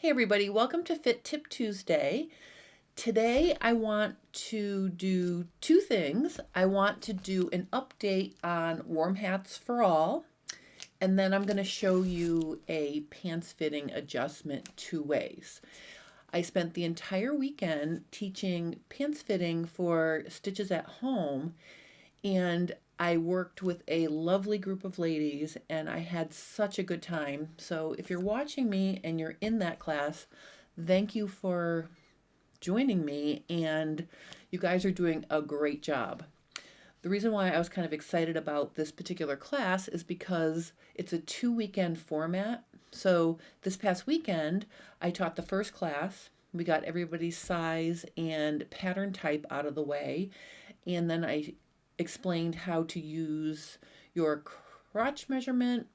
Hey everybody, welcome to Fit Tip Tuesday. Today I want to do two things. I want to do an update on warm hats for all, and then I'm going to show you a pants fitting adjustment two ways. I spent the entire weekend teaching pants fitting for stitches at home, and I worked with a lovely group of ladies and I had such a good time. So if you're watching me and you're in that class, thank you for joining me, and you guys are doing a great job. The reason why I was kind of excited about this particular class is because it's a 2-weekend format. So this past weekend, I taught the first class. We got everybody's size and pattern type out of the way. And then I explained how to use your crotch measurement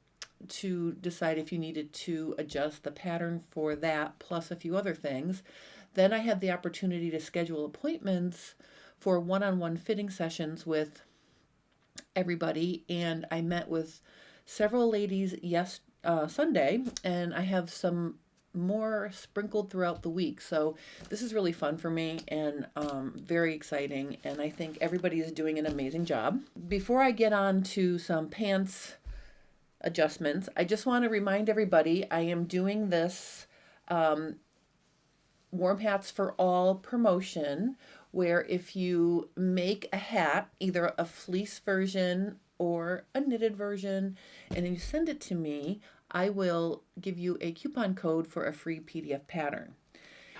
to decide if you needed to adjust the pattern for that, plus a few other things. Then I had the opportunity to schedule appointments for one-on-one fitting sessions with everybody, and I met with several ladies Sunday, and I have some more sprinkled throughout the week. So this is really fun for me and very exciting, and I think everybody is doing an amazing job. Before I get on to some pants adjustments, I just want to remind everybody I am doing this Warm Hats for All promotion, where if you make a hat, either a fleece version or a knitted version, and then you send it to me, I will give you a coupon code for a free PDF pattern.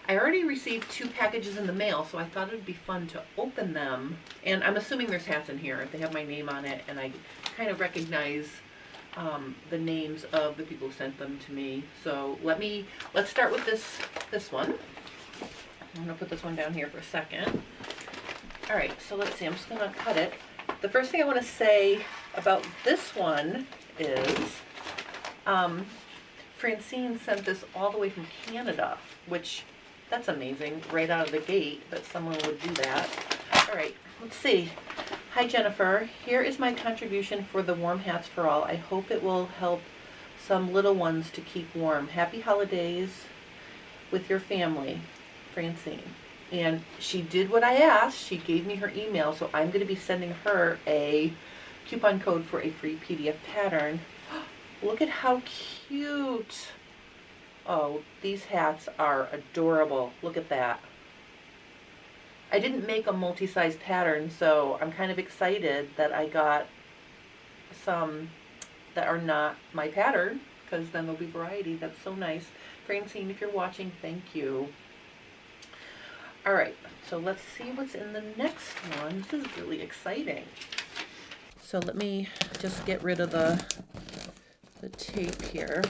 I already received 2 packages in the mail, so I thought it would be fun to open them. And I'm assuming there's hats in here. They have my name on it, and I kind of recognize the names of the people who sent them to me. So let's start with this one. I'm gonna put this one down here for a second. All right, so let's see, I'm just gonna cut it. The first thing I wanna say about this one is Francine sent this all the way from Canada, which that's amazing, right out of the gate that someone would do that. All right, let's see. Hi Jennifer, here is my contribution for the Warm Hats for All. I hope it will help some little ones to keep warm. Happy holidays with your family, Francine. And she did what I asked. She gave me her email, so I'm going to be sending her a coupon code for a free PDF pattern. Look at how cute. Oh, these hats are adorable. Look at that. I didn't make a multi-size pattern, so I'm kind of excited that I got some that are not my pattern, because then there'll be variety. That's so nice. Francine, if you're watching, thank you. All right, so let's see what's in the next one. This is really exciting. So let me just get rid of the tape here.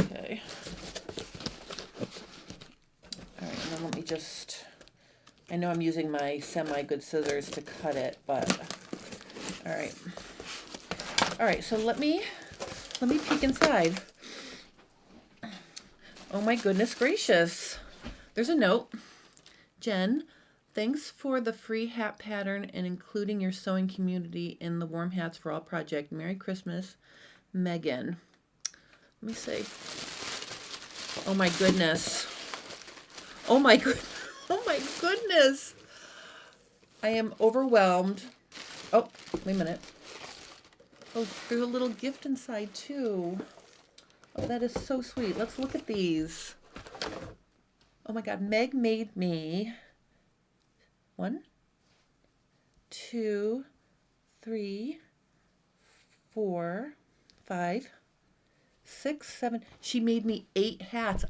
Okay. All right, and then let me just, I know I'm using my semi-good scissors to cut it, but all right. All right, so let me peek inside. Oh my goodness gracious. There's a note. Jen, thanks for the free hat pattern and including your sewing community in the Warm Hats for All project. Merry Christmas, Megan. Let me see. Oh my goodness. Oh my goodness. I am overwhelmed. Oh, wait a minute. Oh, there's a little gift inside too. Oh, that is so sweet. Let's look at these. Oh my God, Meg made me 1, 2, 3, 4, 5, 6, 7. She made me 8 hats.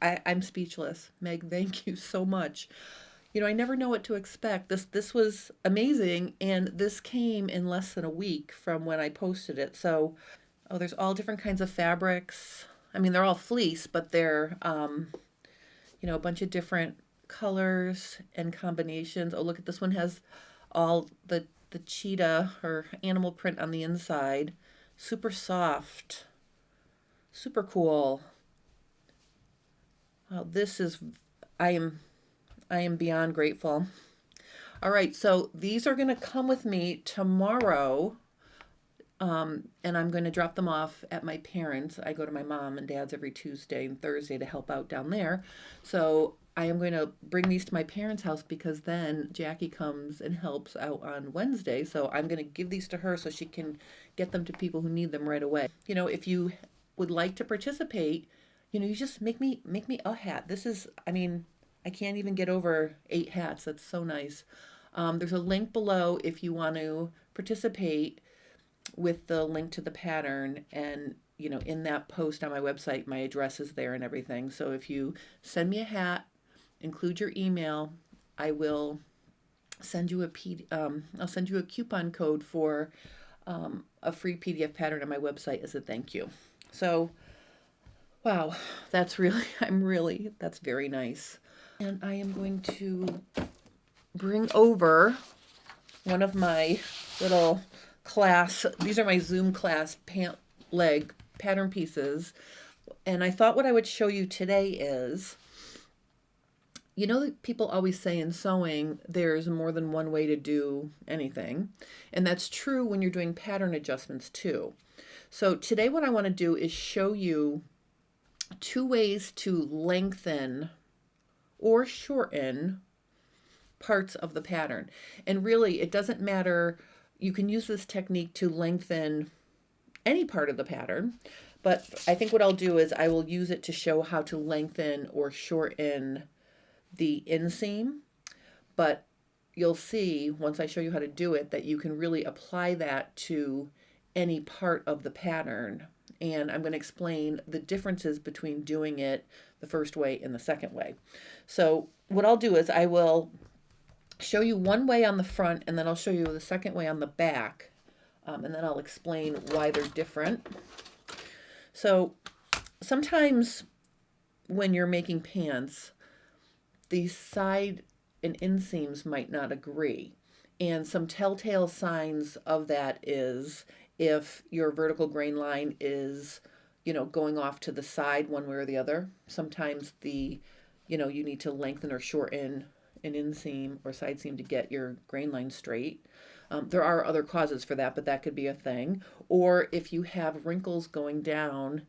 I'm speechless. Meg, thank you so much. You know, I never know what to expect. This was amazing, and this came in less than a week from when I posted it. So, oh, there's all different kinds of fabrics. I mean, they're all fleece, but they're, you know, a bunch of different colors and combinations. Oh, look at this one, has all the cheetah or animal print on the inside. Super soft. Super cool. Wow, this is, I am beyond grateful. All right, so these are going to come with me tomorrow And I'm going to drop them off at my parents'. I go to my mom and dad's every Tuesday and Thursday to help out down there. So I am going to bring these to my parents' house because then Jackie comes and helps out on Wednesday. So I'm going to give these to her so she can get them to people who need them right away. You know, if you would like to participate, you know, you just make me a hat. This is, I mean, I can't even get over 8 hats. That's so nice. There's a link below if you want to participate with the link to the pattern, and you know, in that post on my website my address is there and everything. So if you send me a hat, include your email, I will send you I'll send you a coupon code for a free PDF pattern on my website as a thank you. So wow, that's that's very nice. And I am going to bring over one of my little class, these are my Zoom class pant leg pattern pieces. And I thought what I would show you today is, you know, people always say in sewing, there's more than one way to do anything. And that's true when you're doing pattern adjustments too. So today what I want to do is show you 2 ways to lengthen or shorten parts of the pattern. And really, it doesn't matter. You can use this technique to lengthen any part of the pattern, but I think what I'll do is I will use it to show how to lengthen or shorten the inseam. But you'll see once I show you how to do it that you can really apply that to any part of the pattern. And I'm going to explain the differences between doing it the first way and the second way. So what I'll do is I will show you one way on the front, and then I'll show you the second way on the back, and then I'll explain why they're different. So sometimes when you're making pants, the side and inseams might not agree, and some telltale signs of that is if your vertical grain line is, you know, going off to the side one way or the other. Sometimes you need to lengthen or shorten an inseam or side seam to get your grain line straight. There are other causes for that, but that could be a thing. Or if you have wrinkles going down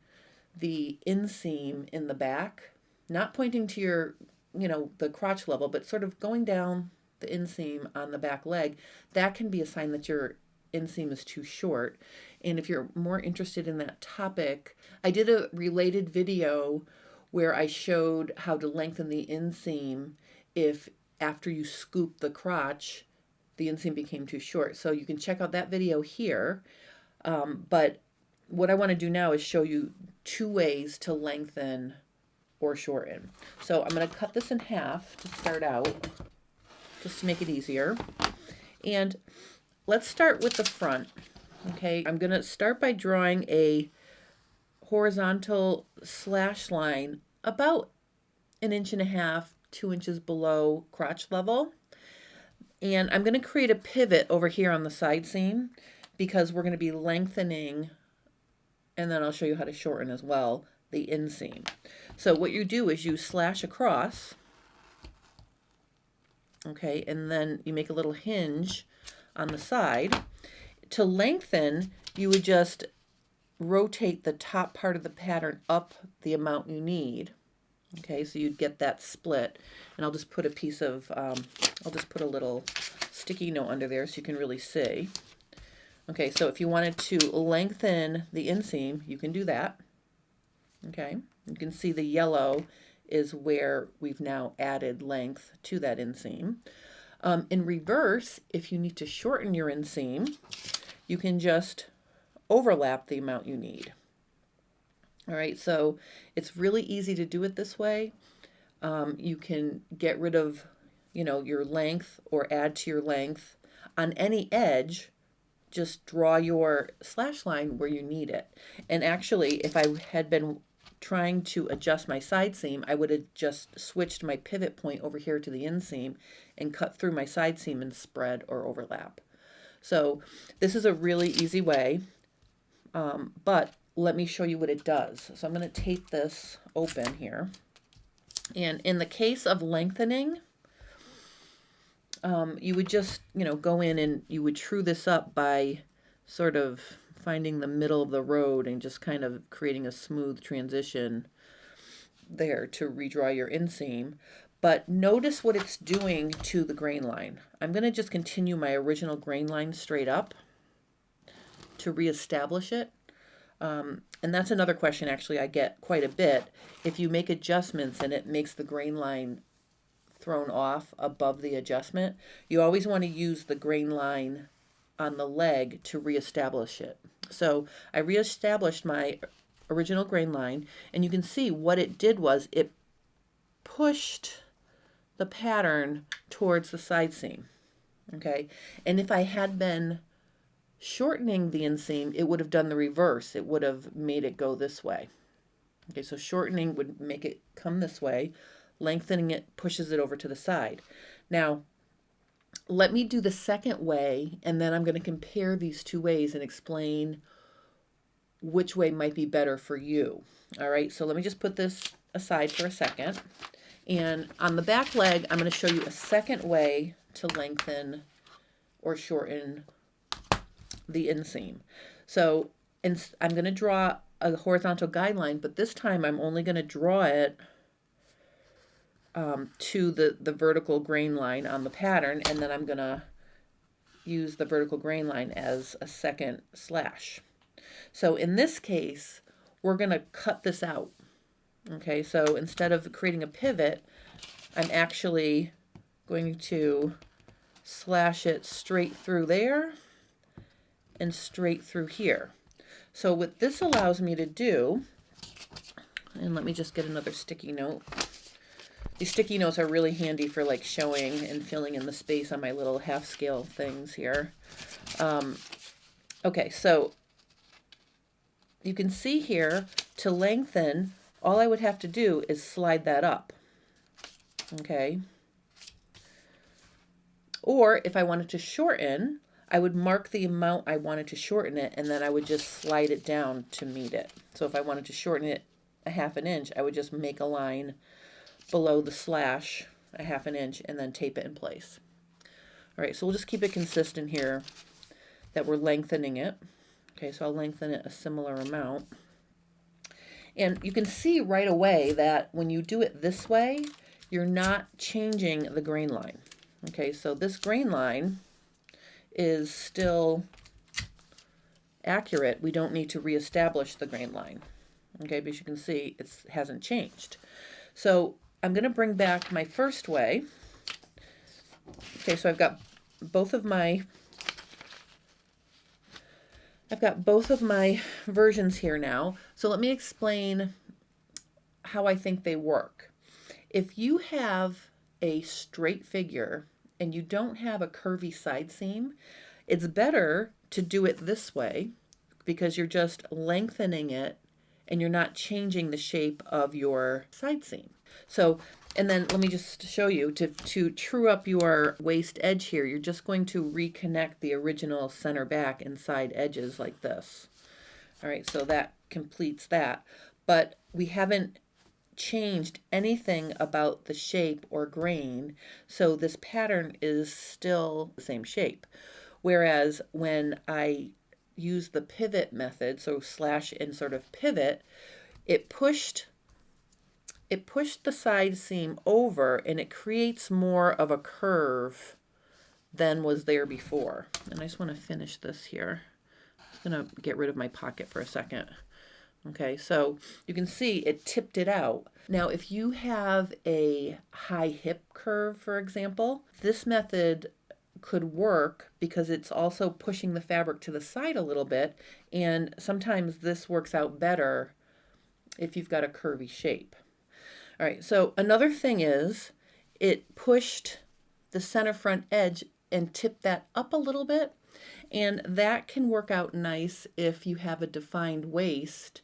the inseam in the back, not pointing to your, the crotch level, but sort of going down the inseam on the back leg, that can be a sign that your inseam is too short. And if you're more interested in that topic, I did a related video where I showed how to lengthen the inseam if after you scoop the crotch, the inseam became too short. So you can check out that video here. But what I want to do now is show you 2 ways to lengthen or shorten. So I'm going to cut this in half to start out, just to make it easier. And let's start with the front. Okay, I'm going to start by drawing a horizontal slash line about 1.5 inches, 2 inches below crotch level. And I'm going to create a pivot over here on the side seam because we're going to be lengthening, and then I'll show you how to shorten as well, the inseam. So what you do is you slash across, okay, and then you make a little hinge on the side. To lengthen, you would just rotate the top part of the pattern up the amount you need. Okay, so you'd get that split. And I'll just put a piece of, I'll just put a little sticky note under there so you can really see. Okay, so if you wanted to lengthen the inseam, you can do that. Okay, you can see the yellow is where we've now added length to that inseam. In reverse, if you need to shorten your inseam, you can just overlap the amount you need. All right, so it's really easy to do it this way. You can get rid of, your length or add to your length. On any edge, just draw your slash line where you need it. And actually, if I had been trying to adjust my side seam, I would have just switched my pivot point over here to the inseam and cut through my side seam and spread or overlap. So this is a really easy way, but let me show you what it does. So I'm going to tape this open here. And in the case of lengthening, you would just, go in and you would true this up by sort of finding the middle of the road and just kind of creating a smooth transition there to redraw your inseam. But notice what it's doing to the grain line. I'm going to just continue my original grain line straight up to reestablish it. And that's another question actually I get quite a bit. If you make adjustments and it makes the grain line thrown off above the adjustment, you always want to use the grain line on the leg to reestablish it. So I reestablished my original grain line, and you can see what it did was it pushed the pattern towards the side seam. Okay, and if I had been shortening the inseam, it would have done the reverse. It would have made it go this way. Okay, so shortening would make it come this way. Lengthening it pushes it over to the side. Now, let me do the second way, and then I'm going to compare these two ways and explain which way might be better for you. All right, so let me just put this aside for a second. And on the back leg, I'm going to show you a second way to lengthen or shorten the inseam. So I'm going to draw a horizontal guideline, but this time I'm only going to draw it to the vertical grain line on the pattern, and then I'm going to use the vertical grain line as a second slash. So in this case, we're going to cut this out. Okay, so instead of creating a pivot, I'm actually going to slash it straight through there and straight through here. So what this allows me to do, and let me just get another sticky note. These sticky notes are really handy for like showing and filling in the space on my little half scale things here. Okay, so you can see here to lengthen, all I would have to do is slide that up. Okay. Or if I wanted to shorten, I would mark the amount I wanted to shorten it, and then I would just slide it down to meet it. So if I wanted to shorten it a ½ inch, I would just make a line below the slash a ½ inch and then tape it in place. All right, so we'll just keep it consistent here that we're lengthening it. Okay, so I'll lengthen it a similar amount. And you can see right away that when you do it this way, you're not changing the grain line. Okay, so this grain line is still accurate. We don't need to reestablish the grain line. Okay, because you can see it hasn't changed. So I'm going to bring back my first way. Okay, so I've got both of my versions here now. So let me explain how I think they work. If you have a straight figure and you don't have a curvy side seam, it's better to do it this way because you're just lengthening it and you're not changing the shape of your side seam. So, and then let me just show you, to true up your waist edge here, you're just going to reconnect the original center back and side edges like this. All right, so that completes that. But we haven't changed anything about the shape or grain, so this pattern is still the same shape. Whereas when I use the pivot method, so slash and sort of pivot, it pushed the side seam over and it creates more of a curve than was there before. And I just want to finish this here. I'm going to get rid of my pocket for a second. Okay, so you can see it tipped it out. Now, if you have a high hip curve, for example, this method could work because it's also pushing the fabric to the side a little bit, and sometimes this works out better if you've got a curvy shape. All right, so another thing is it pushed the center front edge and tipped that up a little bit, and that can work out nice if you have a defined waist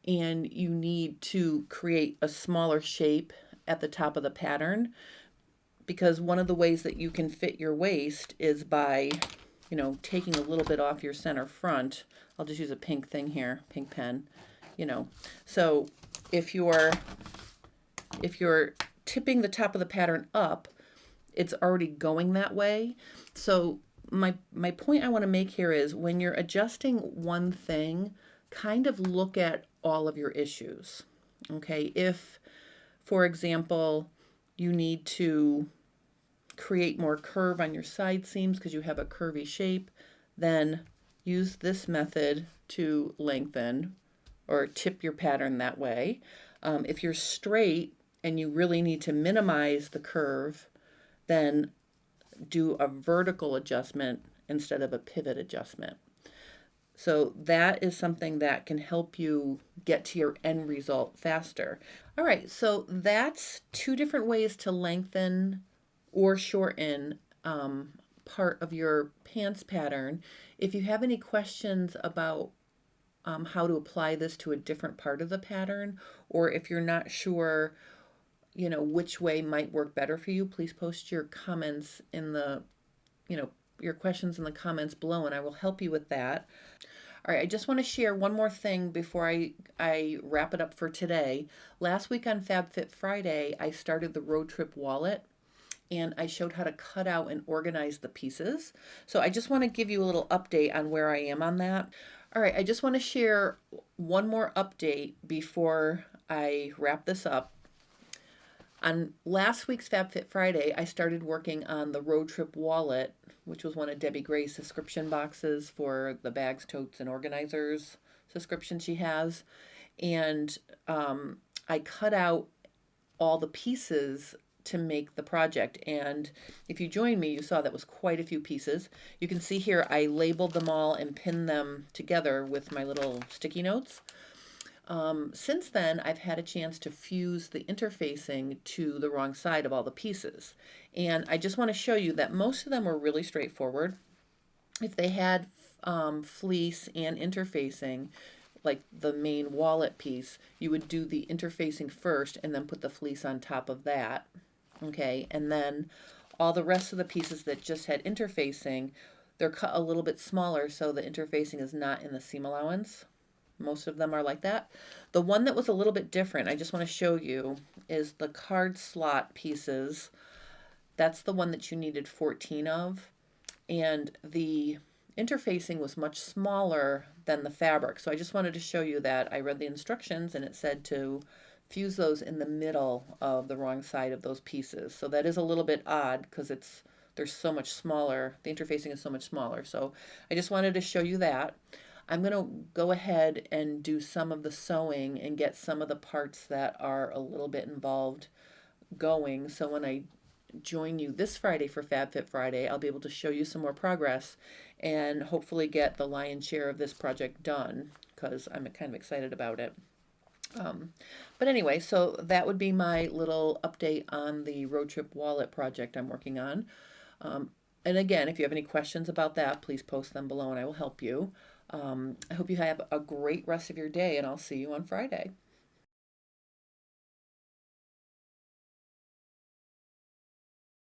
and you need to create a smaller shape at the top of the pattern, because one of the ways that you can fit your waist is by, taking a little bit off your center front. I'll just use a pink thing here, pink pen, So if you're tipping the top of the pattern up, it's already going that way. So my point I want to make here is when you're adjusting one thing, kind of look at all of your issues. Okay, if, for example, you need to create more curve on your side seams because you have a curvy shape, then use this method to lengthen or tip your pattern that way. If you're straight and you really need to minimize the curve, then do a vertical adjustment instead of a pivot adjustment. So that is something that can help you get to your end result faster. All right, so that's two different ways to lengthen or shorten part of your pants pattern. If you have any questions about how to apply this to a different part of the pattern, or if you're not sure, which way might work better for you, please post your comments in the, your questions in the comments below, and I will help you with that. All right, I just want to share one more thing before I wrap it up for today. Last week on FabFit Friday, I started the road trip wallet, and I showed how to cut out and organize the pieces. So I just want to give you a little update on where I am on that. All right, I just want to share one more update before I wrap this up. On last week's FabFit Friday, I started working on the road trip wallet, which was one of Debbie Gray's subscription boxes for the bags, totes, and organizers subscription she has. And I cut out all the pieces to make the project. And if you joined me, you saw that was quite a few pieces. You can see here I labeled them all and pinned them together with my little sticky notes. Since then, I've had a chance to fuse the interfacing to the wrong side of all the pieces. And I just want to show you that most of them were really straightforward. If they had fleece and interfacing, like the main wallet piece, you would do the interfacing first and then put the fleece on top of that. Okay, and then all the rest of the pieces that just had interfacing, they're cut a little bit smaller so the interfacing is not in the seam allowance. Most of them are like that. The one that was a little bit different, I just want to show you, is the card slot pieces. That's the one that you needed 14 of. And the interfacing was much smaller than the fabric. So I just wanted to show you that. I read the instructions and it said to fuse those in the middle of the wrong side of those pieces. So that is a little bit odd because they're so much smaller. The interfacing is so much smaller. So I just wanted to show you that. I'm going to go ahead and do some of the sewing and get some of the parts that are a little bit involved going. So when I join you this Friday for FabFit Friday, I'll be able to show you some more progress and hopefully get the lion's share of this project done because I'm kind of excited about it. But anyway, so that would be my little update on the road trip wallet project I'm working on. And again, if you have any questions about that, please post them below and I will help you. I hope you have a great rest of your day and I'll see you on Friday.